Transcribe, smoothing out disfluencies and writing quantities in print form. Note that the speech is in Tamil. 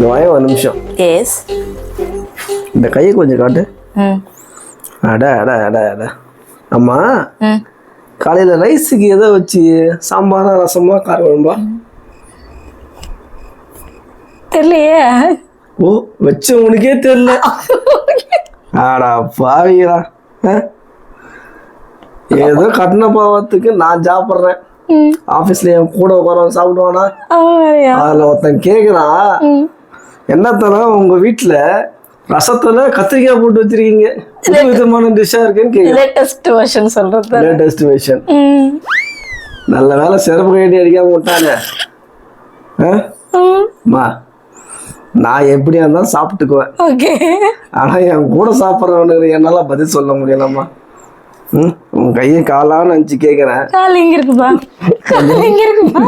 வாய ஒரு நிமிஷம். எஸ். இந்த கையை கொஞ்சம் காட்டு. அட அட அட அட. அம்மா காலையில ரைஸுக்கு எதை வச்சு சாம்பாரா ரசமா கார குழம்பா? தெரியலையே. ஓ வச்ச உனக்கே தெரியல. ஆடா பாவிங்களா. ஏதோ கட்டின பாவத்துக்கு நான் சாப்பிட்றேன். ஆபீஸ்ல என் கூட உட்கார சாப்பிடுவானா? அதுல ஒருத்தன் கேக்குறான், என்னத்தனா உங்க வீட்டுல ரசத்துல கத்திரிக்காய் போட்டு வச்சிருக்கீங்க, புது விதமான டிஷ்ஷா இருக்குன்னு லேட்டஸ்ட் வெர்ஷன் சொல்றது. Latest version. நல்ல வேலை சிறப்பு கைடி அடிக்காம விட்டாங்க. மா நான் எப்படியா இருந்தாலும் சாப்பிட்டுக்குவேன். ஆனா என் கூட சாப்பிட்றவனுக்கு என்னால பதில் சொல்ல முடியலம்மா. உன் கையை காலான்னு நினைச்சு கேக்குறேன். கால் எங்க இருக்குப்பா? கால் எங்க இருக்குப்பா?